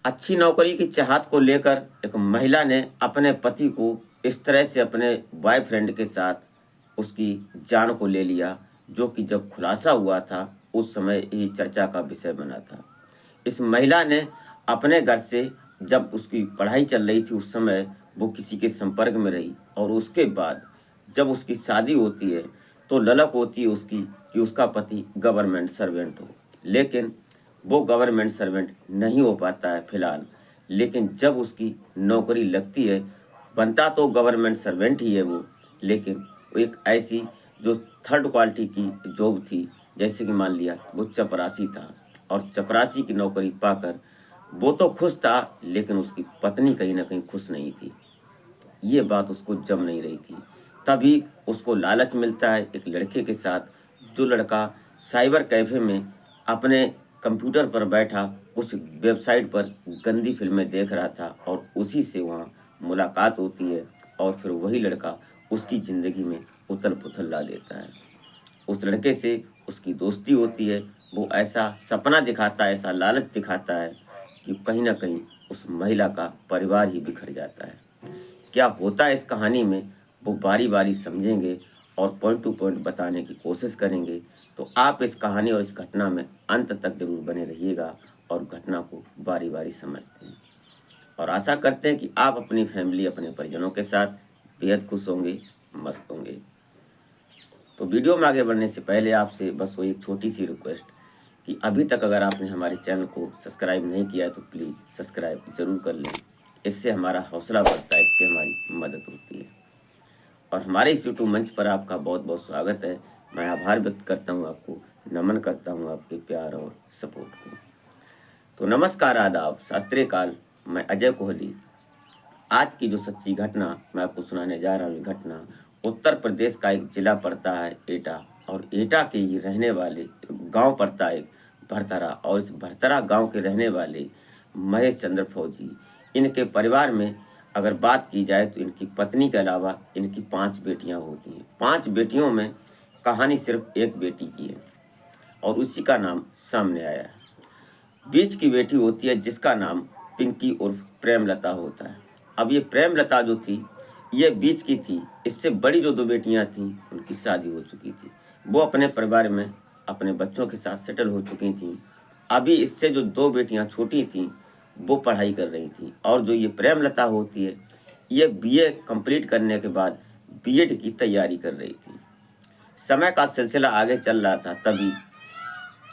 अच्छी नौकरी की चाहत को लेकर एक महिला ने अपने पति को इस तरह से अपने बॉयफ्रेंड के साथ उसकी जान को ले लिया, जो कि जब खुलासा हुआ था उस समय ये चर्चा का विषय बना था। इस महिला ने अपने घर से, जब उसकी पढ़ाई चल रही थी उस समय वो किसी के संपर्क में रही, और उसके बाद जब उसकी शादी होती है तो ललक होती है उसकी कि उसका पति गवर्नमेंट सर्वेंट हो, लेकिन वो गवर्नमेंट सर्वेंट नहीं हो पाता है फिलहाल। लेकिन जब उसकी नौकरी लगती है, बनता तो गवर्नमेंट सर्वेंट ही है वो, लेकिन वो एक ऐसी जो थर्ड क्वालिटी की जॉब थी, जैसे कि मान लिया वो चपरासी था, और चपरासी की नौकरी पाकर वो तो खुश था, लेकिन उसकी पत्नी कहीं ना कहीं खुश नहीं थी। ये बात उसको जम नहीं रही थी। तभी उसको लालच मिलता है एक लड़के के साथ, जो लड़का साइबर कैफ़े में अपने कंप्यूटर पर बैठा उस वेबसाइट पर गंदी फिल्में देख रहा था, और उसी से वहाँ मुलाकात होती है, और फिर वही लड़का उसकी ज़िंदगी में उथल-पुथल ला देता है। उस लड़के से उसकी दोस्ती होती है, वो ऐसा सपना दिखाता है, ऐसा लालच दिखाता है कि कहीं न कहीं उस महिला का परिवार ही बिखर जाता है। क्या होता है इस कहानी में, वो बारी-बारी समझेंगे और पॉइंट टू पॉइंट बताने की कोशिश करेंगे। तो आप इस कहानी और इस घटना में अंत तक ज़रूर बने रहिएगा और घटना को बारी-बारी समझते हैं। और आशा करते हैं कि आप अपनी फैमिली, अपने परिजनों के साथ बेहद खुश होंगे, मस्त होंगे। तो वीडियो में आगे बढ़ने से पहले आपसे बस वो एक छोटी-सी रिक्वेस्ट कि अभी तक अगर आपने हमारे चैनल को सब्सक्राइब नहीं किया है तो प्लीज़ सब्सक्राइब ज़रूर कर लें। इससे हमारा हौसला बढ़ता है, इससे हमारी मदद होती है। और हमारे इस यूट्यूब मंच पर आपका बहुत-बहुत स्वागत है। मैं आभार व्यक्त करता हूँ आपको, नमन करता हूँ आपके प्यार और सपोर्ट को। तो नमस्कार, आदाब, सत श्री अकाल। मैं अजय कोहली। आज की जो सच्ची घटना मैं आपको सुनाने जा रहा हूँ, घटना उत्तर प्रदेश का एक जिला पड़ता है एटा, और एटा के ही रहने वाले गांव पड़ता है भरतरा, और इस भरतरा गांव के रहने वाले महेश चंद्र फौजी, इनके परिवार में अगर बात की जाए तो इनकी पत्नी के अलावा इनकी 5 बेटियां होती हैं। 5 बेटियों में कहानी सिर्फ एक बेटी की है, और उसी का नाम सामने आया है। बीच की बेटी होती है जिसका नाम पिंकी उर्फ प्रेमलता होता है। अब ये प्रेमलता जो थी, ये बीच की थी। इससे बड़ी जो 2 बेटियां थीं उनकी शादी हो चुकी थी, वो अपने परिवार में अपने बच्चों के साथ सेटल हो चुकी थीं। अभी इससे जो 2 बेटियां छोटी थीं वो पढ़ाई कर रही थीं, और जो ये प्रेमलता होती है ये बीए कंप्लीट करने के बाद बीएड की तैयारी कर रही थी। समय का सिलसिला आगे चल रहा था, तभी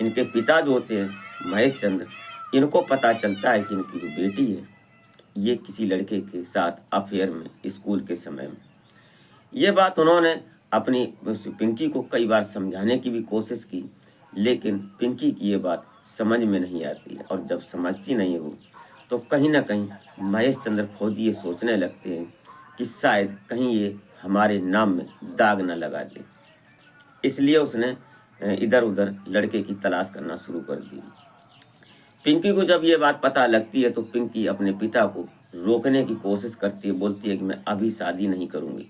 इनके पिता जो होते हैं महेश चंद्र, इनको पता चलता है कि इनकी जो बेटी है ये किसी लड़के के साथ अफेयर में स्कूल के समय में। ये बात उन्होंने अपनी पिंकी को कई बार समझाने की भी कोशिश की, लेकिन पिंकी की ये बात समझ में नहीं आती है, और जब समझती नहीं है वो, तो कहीं ना कहीं महेश चंद्र फौजी ये सोचने लगते हैं कि शायद कहीं ये हमारे नाम में दाग न लगा दे। इसलिए उसने इधर उधर लड़के की तलाश करना शुरू कर दी। पिंकी को जब ये बात पता लगती है तो पिंकी अपने पिता को रोकने की कोशिश करती है, बोलती है कि मैं अभी शादी नहीं करूँगी,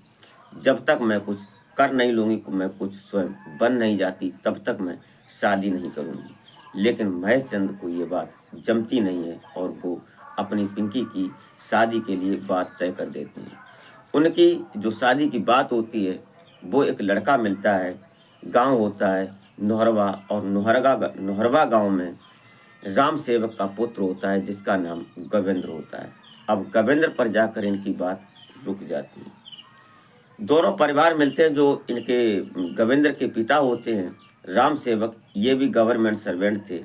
जब तक मैं कुछ कर नहीं लूँगी, मैं कुछ स्वयं बन नहीं जाती, तब तक मैं शादी नहीं करूँगी। लेकिन महेश चंद्र को ये बात जमती नहीं है, और वो अपनी पिंकी की शादी के लिए बात तय कर देते हैं। उनकी जो शादी की बात होती है, वो एक लड़का मिलता है, गांव होता है नोहरवा, और नोहरवा गांव में राम सेवक का पुत्र होता है जिसका नाम गवेंद्र होता है। अब गवेंद्र पर जाकर इनकी बात रुक जाती है। दोनों परिवार मिलते हैं। जो इनके गवेंद्र के पिता होते हैं राम सेवक, ये भी गवर्नमेंट सर्वेंट थे,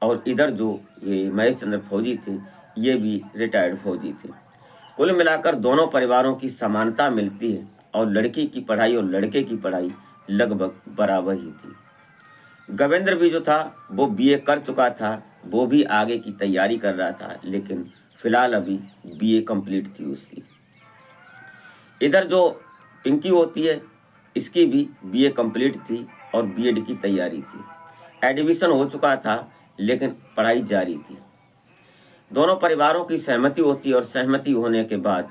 और इधर जो ये महेश चंद्र फौजी थे ये भी रिटायर्ड फौजी थे। कुल मिलाकर दोनों परिवारों की समानता मिलती है, और लड़की की पढ़ाई और लड़के की पढ़ाई लगभग बराबर ही थी। गवेंद्र भी जो था वो बीए कर चुका था, वो भी आगे की तैयारी कर रहा था, लेकिन फिलहाल अभी बीए कंप्लीट थी उसकी। इधर जो पिंकी होती है इसकी भी बीए कंप्लीट थी और बीएड की तैयारी थी। एडमिशन हो चुका था, लेकिन पढ़ाई जारी थी। दोनों परिवारों की सहमति होती है, और सहमति होने के बाद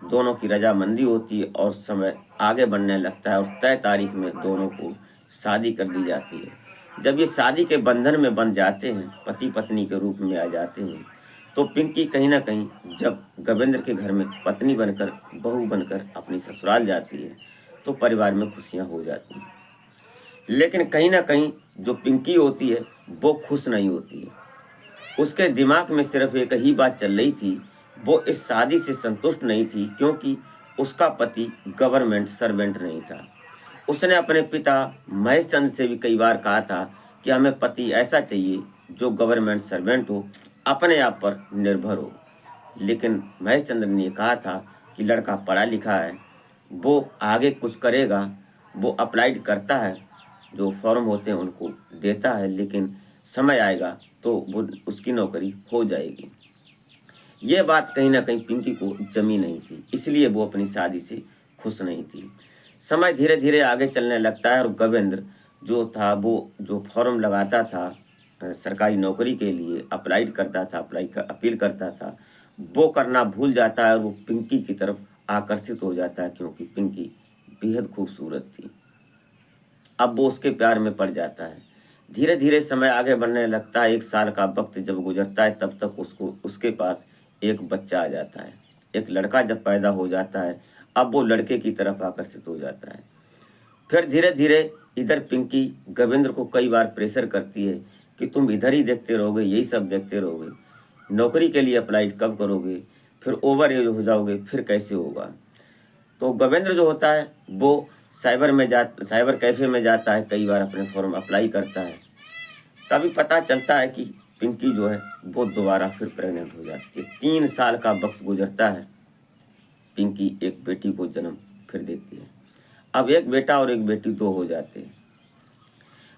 दोनों की रजामंदी होती है, और समय आगे बढ़ने लगता है, और तय तारीख में दोनों को शादी कर दी जाती है। जब ये शादी के बंधन में बंध जाते हैं, पति पत्नी के रूप में आ जाते हैं, तो पिंकी कहीं ना कहीं जब गवेंद्र के घर में पत्नी बनकर, बहू बनकर अपनी ससुराल जाती है तो परिवार में खुशियां हो जाती हैं। लेकिन कहीं ना कहीं जो पिंकी होती है वो खुश नहीं होती है। उसके दिमाग में सिर्फ एक ही बात चल रही थी, वो इस शादी से संतुष्ट नहीं थी क्योंकि उसका पति गवर्नमेंट सर्वेंट नहीं था। उसने अपने पिता महेश चंद्र से भी कई बार कहा था कि हमें पति ऐसा चाहिए जो गवर्नमेंट सर्वेंट हो, अपने आप पर निर्भर हो। लेकिन महेश चंद्र ने कहा था कि लड़का पढ़ा लिखा है, वो आगे कुछ करेगा, वो अप्लाइड करता है, जो फॉर्म होते हैं उनको देता है, लेकिन समय आएगा तो वो उसकी नौकरी हो जाएगी। ये बात कहीं ना कहीं पिंकी को जमी नहीं थी, इसलिए वो अपनी शादी से खुश नहीं थी। समय धीरे धीरे आगे चलने लगता है और गवेंद्र जो था वो जो फॉर्म लगाता था सरकारी नौकरी के लिए अप्लाइड करता था, अपील करता था, वो करना भूल जाता है और वो पिंकी की तरफ आकर्षित हो जाता है क्योंकि पिंकी बेहद खूबसूरत थी। अब वो उसके प्यार में पड़ जाता है। धीरे धीरे समय आगे बढ़ने लगता है। 1 साल का वक्त जब गुजरता है तब तक उसको उसके पास एक बच्चा आ जाता है। एक लड़का जब पैदा हो जाता है, अब वो लड़के की तरफ आकर्षित हो जाता है। फिर धीरे धीरे इधर पिंकी गवेंद्र को कई बार प्रेशर करती है कि तुम इधर ही देखते रहोगे, यही सब देखते रहोगे, नौकरी के लिए अप्लाई कब करोगे, फिर ओवर एज हो जाओगे, फिर कैसे होगा। तो गवेंद्र जो होता है वो साइबर कैफे में जाता है, कई बार अपने फॉर्म अप्लाई करता है। तभी पता चलता है कि पिंकी जो है वो दोबारा फिर प्रेग्नेंट हो जाती है। 3 साल का वक्त गुजरता है, पिंकी एक बेटी को जन्म फिर देती है। अब एक बेटा और एक बेटी 2 हो जाते हैं।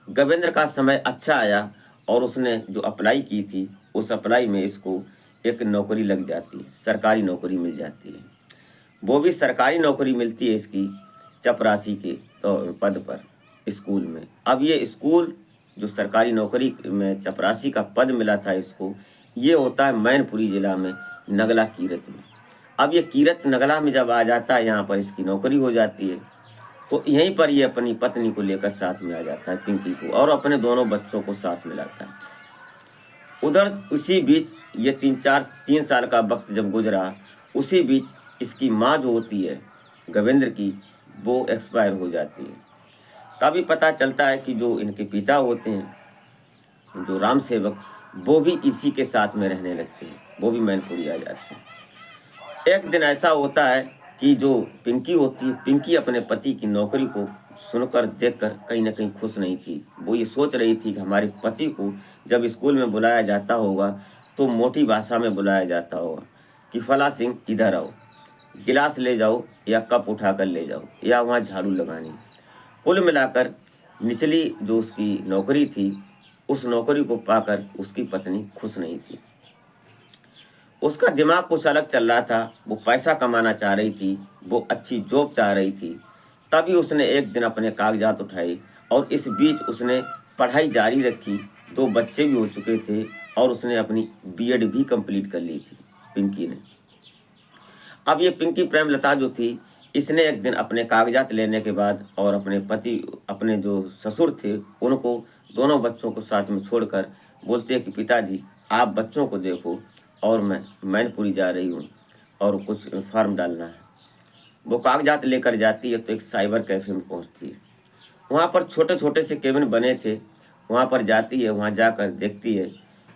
गवेंद्र का समय अच्छा आया और उसने जो अप्लाई की थी उस अप्लाई में इसको एक नौकरी लग जाती है, सरकारी नौकरी मिल जाती है। वो भी सरकारी नौकरी मिलती है इसकी चपरासी के तो पद पर स्कूल में। अब ये स्कूल जो सरकारी नौकरी में चपरासी का पद मिला था इसको, ये होता है मैनपुरी जिला में, नगला कीरत में। अब ये कीरत नगला में जब आ जाता है, यहाँ पर इसकी नौकरी हो जाती है, तो यहीं पर ये अपनी पत्नी को लेकर साथ में आ जाता है पिंकी को, और अपने दोनों बच्चों को साथ में लाता है। उधर उसी बीच ये 3 साल का वक्त जब गुजरा, उसी बीच इसकी माँ जो होती है गवेंद्र की, वो एक्सपायर हो जाती है। तभी पता चलता है कि जो इनके पिता होते हैं, जो राम सेवक, वो भी इसी के साथ में रहने लगते हैं, वो भी मैनपुरी आ जाते हैं। एक दिन ऐसा होता है कि जो पिंकी होती है, पिंकी अपने पति की नौकरी को सुनकर देखकर कहीं ना कहीं खुश नहीं थी। वो ये सोच रही थी कि हमारे पति को जब स्कूल में बुलाया जाता होगा तो मोटी भाषा में बुलाया जाता होगा कि फला सिंह इधर आओ, गिलास ले जाओ या कप उठा कर ले जाओ या वहाँ झाड़ू लगानी। कुल मिलाकर निचली जो उसकी नौकरी थी, उस नौकरी को पाकर उसकी पत्नी खुश नहीं थी। उसका दिमाग कुछ अलग चल रहा था, वो पैसा कमाना चाह रही थी, वो अच्छी जॉब चाह रही थी। तभी उसने एक दिन अपने कागजात उठाए और इस बीच उसने पढ़ाई जारी रखी। 2 बच्चे भी हो चुके थे और उसने अपनी बीएड भी कंप्लीट कर ली थी पिंकी ने। अब ये पिंकी प्रेमलता जो थी, इसने एक दिन अपने कागजात लेने के बाद और अपने पति, अपने जो ससुर थे, उनको दोनों बच्चों को साथ में छोड़कर बोलते हैं कि पिताजी आप बच्चों को देखो और मैं मैनपुरी जा रही हूँ और कुछ फॉर्म डालना है। वो कागजात लेकर जाती है तो एक साइबर कैफे में पहुँचती है। वहाँ पर छोटे छोटे से केबिन बने थे, वहाँ पर जाती है, वहाँ जाकर देखती है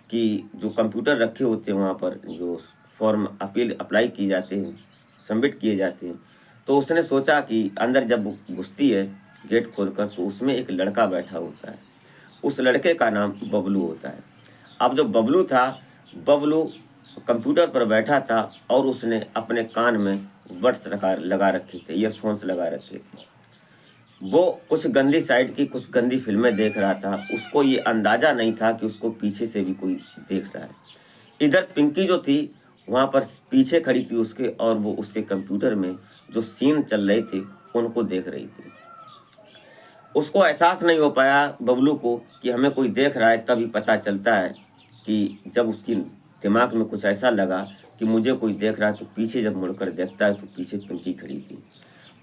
कि जो कंप्यूटर रखे होते हैं वहाँ पर जो फॉर्म अप्लाई किए जाते हैं, सबमिट किए जाते हैं, तो उसने सोचा कि अंदर जब वो घुसती है गेट खोलकर तो उसमें एक लड़का बैठा होता है। उस लड़के का नाम बबलू होता है। अब जो बबलू था, बबलू कंप्यूटर पर बैठा था और उसने अपने कान में बड्स लगा रखे थे, ईयरफोन्स लगा रखे थे। वो कुछ गंदी साइड की कुछ गंदी फिल्में देख रहा था। उसको ये अंदाजा नहीं था कि उसको पीछे से भी कोई देख रहा है। इधर पिंकी जो थी वहाँ पर पीछे खड़ी थी उसके, और वो उसके कंप्यूटर में जो सीन चल रहे थे उनको देख रही थी। उसको एहसास नहीं हो पाया बबलू को कि हमें कोई देख रहा है। तभी पता चलता है कि जब उसकी दिमाग में कुछ ऐसा लगा कि मुझे कोई देख रहा है, तो पीछे जब मुड़कर देखता है तो पीछे पिंकी खड़ी थी।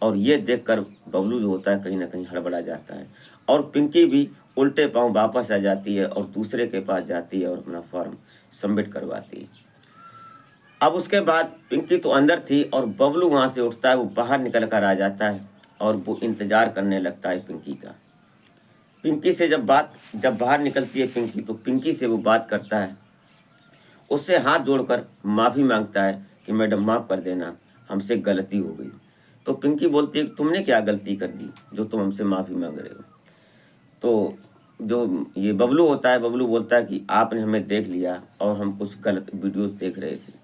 और ये देखकर बबलू जो होता है कहीं ना कहीं हड़बड़ा जाता है और पिंकी भी उल्टे पांव वापस आ जाती है और दूसरे के पास जाती है और अपना फॉर्म सबमिट करवाती है। अब उसके बाद पिंकी तो अंदर थी और बबलू वहाँ से उठता है, वो बाहर निकल कर आ जाता है और वो इंतजार करने लगता है पिंकी का। पिंकी से जब बाहर निकलती है पिंकी, तो पिंकी से वो बात करता है, उससे हाथ जोड़कर माफ़ी मांगता है कि मैडम माफ़ कर देना, हमसे गलती हो गई। तो पिंकी बोलती है कि तुमने क्या गलती कर दी जो तुम हमसे माफ़ी मांग रहे हो। तो जो ये बबलू होता है, बबलू बोलता है कि आपने हमें देख लिया और हम कुछ गलत वीडियोस देख रहे थे।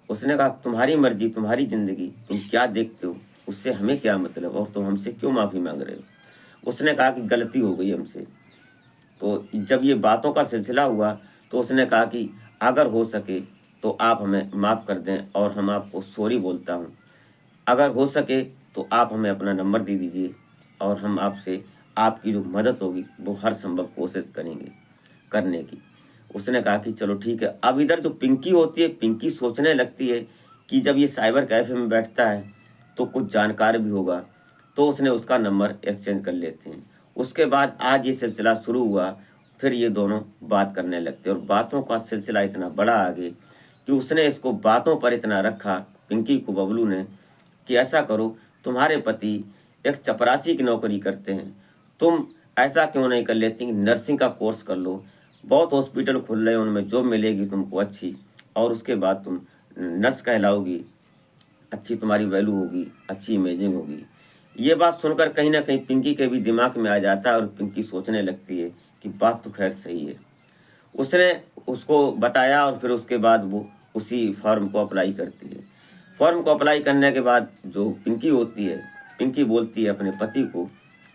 उसने कहा तुम्हारी मर्जी, तुम्हारी ज़िंदगी, तुम क्या देखते हो उससे हमें क्या मतलब, और तुम हमसे क्यों माफ़ी मांग रहे हो। उसने कहा कि गलती हो गई हमसे। तो जब ये बातों का सिलसिला हुआ तो उसने कहा कि अगर हो सके तो आप हमें माफ़ कर दें और हम आपको सॉरी बोलता हूँ। अगर हो सके तो आप हमें अपना नंबर दे दीजिए और हम आपसे आपकी जो मदद होगी वो हर संभव कोशिश करेंगे करने की। उसने कहा कि चलो ठीक है। अब इधर जो पिंकी होती है, पिंकी सोचने लगती है कि जब ये साइबर कैफ़े में बैठता है तो कुछ जानकार भी होगा, तो उसने उसका नंबर एक्सचेंज कर लेते हैं। उसके बाद आज ये सिलसिला शुरू हुआ, फिर ये दोनों बात करने लगते हैं और बातों का सिलसिला इतना बड़ा आगे कि उसने इसको बातों पर इतना रखा, पिंकी को, बबलू ने, कि ऐसा करो, तुम्हारे पति एक चपरासी की नौकरी करते हैं, तुम ऐसा क्यों नहीं कर लेती कि नर्सिंग का कोर्स कर लो, बहुत हॉस्पिटल खुल रहे हैं, उनमें जॉब मिलेगी तुमको अच्छी, और उसके बाद तुम नर्स कहलाओगी, अच्छी तुम्हारी वैल्यू होगी, अच्छी इमेजिंग होगी। ये बात सुनकर कहीं ना कहीं पिंकी के भी दिमाग में आ जाता है और पिंकी सोचने लगती है कि बात तो खैर सही है। उसने उसको बताया और फिर उसके बाद वो उसी फॉर्म को अप्लाई करती है। फॉर्म को अप्लाई करने के बाद जो पिंकी होती है, पिंकी बोलती है अपने पति को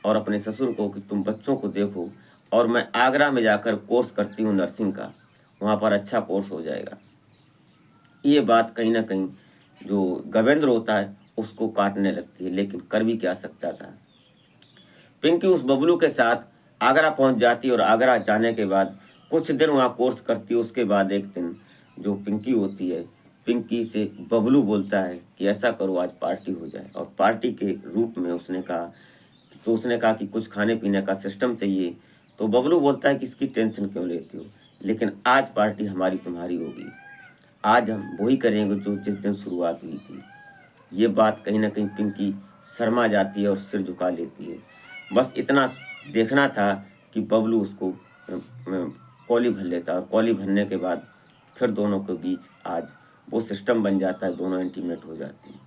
और अपने ससुर को कि तुम बच्चों को देखो और मैं आगरा में जाकर कोर्स करती हूँ नर्सिंग का, वहाँ पर अच्छा कोर्स हो जाएगा। ये बात कहीं ना कहीं जो गवेंद्र होता है उसको काटने लगती है, लेकिन कर भी क्या सकता था। पिंकी उस बबलू के साथ आगरा पहुंच जाती है और आगरा जाने के बाद कुछ दिन वहाँ कोर्स करती है। उसके बाद एक दिन जो पिंकी होती है, पिंकी से बबलू बोलता है कि ऐसा करो आज पार्टी हो जाए, और पार्टी के रूप में उसने कहा, तो उसने कहा कि कुछ खाने पीने का सिस्टम चाहिए। तो बबलू बोलता है कि इसकी टेंशन क्यों लेती हो, लेकिन आज पार्टी हमारी तुम्हारी होगी, आज हम वही करेंगे जो जिस दिन शुरुआत हुई थी। ये बात कहीं ना कहीं पिंकी शर्मा जाती है और सिर झुका लेती है। बस इतना देखना था कि बबलू उसको कॉली भर लेता है, और कॉली भरने के बाद फिर दोनों के बीच आज वो सिस्टम बन जाता है, दोनों इंटीमेट हो जाते हैं।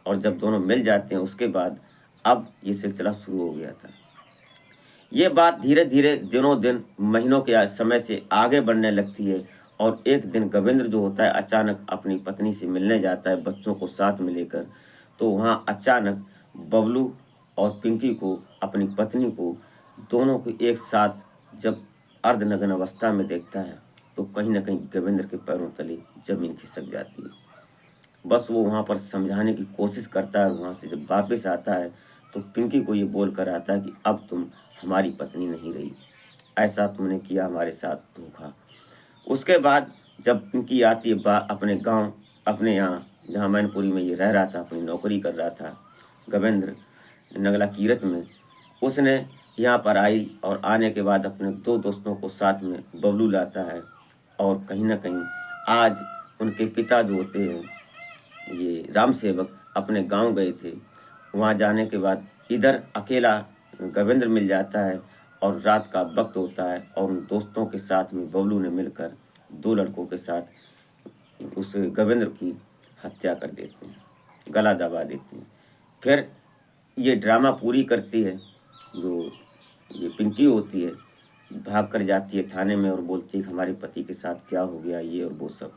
और जब दोनों मिल जाते हैं उसके बाद अब ये सिलसिला शुरू हो गया था। ये बात धीरे धीरे दिनों दिन महीनों के समय से आगे बढ़ने लगती है और एक दिन गवेंद्र जो होता है अचानक अपनी पत्नी से मिलने जाता है बच्चों को साथ में लेकर। तो वहाँ अचानक बबलू और पिंकी को, अपनी पत्नी को, दोनों को एक साथ जब अर्धनग्न अवस्था में देखता है तो कहीं ना कहीं गवेंद्र के पैरों तले जमीन खिसक जाती है। बस वो वहाँ पर समझाने की कोशिश करता है, वहाँ से जब वापस आता है तो पिंकी को ये बोल कर आता है कि अब तुम हमारी पत्नी नहीं रही, ऐसा तुमने किया हमारे साथ धोखा। उसके बाद जब पिंकी आती है अपने गांव, अपने यहाँ जहाँ मैनपुरी में ये रह रहा था, अपनी नौकरी कर रहा था गवेंद्र, नगला कीरत में, उसने यहाँ पर आई और आने के बाद अपने दो दोस्तों को साथ में बबलू लाता है। और कहीं ना कहीं आज उनके पिता जो होते हैं ये राम सेवक अपने गांव गए थे, वहां जाने के बाद इधर अकेला गवेंद्र मिल जाता है और रात का वक्त होता है और उन दोस्तों के साथ में बबलू ने मिलकर दो लड़कों के साथ उस गवेंद्र की हत्या कर देते हैं, गला दबा देते हैं। फिर ये ड्रामा पूरी करती है जो ये पिंकी होती है, भाग कर जाती है थाने में और बोलती है कि हमारे पति के साथ क्या हो गया, ये और वो सब।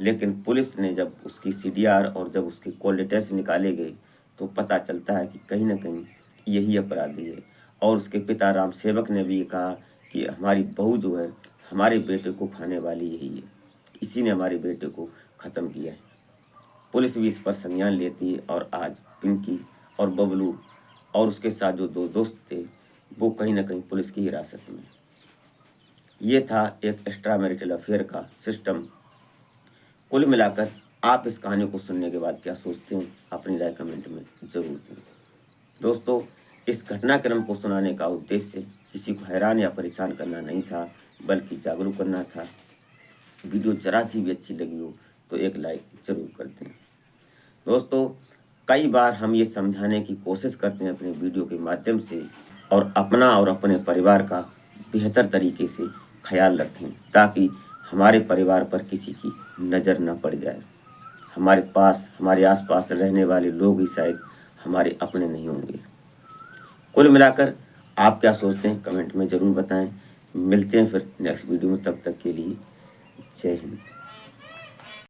लेकिन पुलिस ने जब उसकी सीडीआर और जब उसकी कॉल डिटेल्स निकाले गए तो पता चलता है कि कहीं ना कहीं यही अपराधी है। और उसके पिता राम सेवक ने भी कहा कि हमारी बहू जो है हमारे बेटे को खाने वाली यही है, इसी ने हमारे बेटे को ख़त्म किया है। पुलिस भी इस पर संज्ञान लेती है और आज पिंकी और बबलू और उसके साथ जो दो दोस्त थे वो कहीं ना कहीं पुलिस की हिरासत में। ये था एक एक्स्ट्रा मैरिटल अफेयर का सिस्टम। कुल मिलाकर आप इस कहानी को सुनने के बाद क्या सोचते हैं, अपनी राय कमेंट में ज़रूर दें। दोस्तों, इस घटनाक्रम को सुनाने का उद्देश्य किसी को हैरान या परेशान करना नहीं था, बल्कि जागरूक करना था। वीडियो जरा सी भी अच्छी लगी हो तो एक लाइक ज़रूर कर दें। दोस्तों, कई बार हम ये समझाने की कोशिश करते हैं अपने वीडियो के माध्यम से और अपना और अपने परिवार का बेहतर तरीके से ख्याल रखें ताकि हमारे परिवार पर किसी की नज़र न पड़ जाए। हमारे पास, हमारे आसपास रहने वाले लोग ही शायद हमारे अपने नहीं होंगे। कुल मिलाकर आप क्या सोचते हैं कमेंट में ज़रूर बताएं। मिलते हैं फिर नेक्स्ट वीडियो में, तब तक के लिए जय हिंद।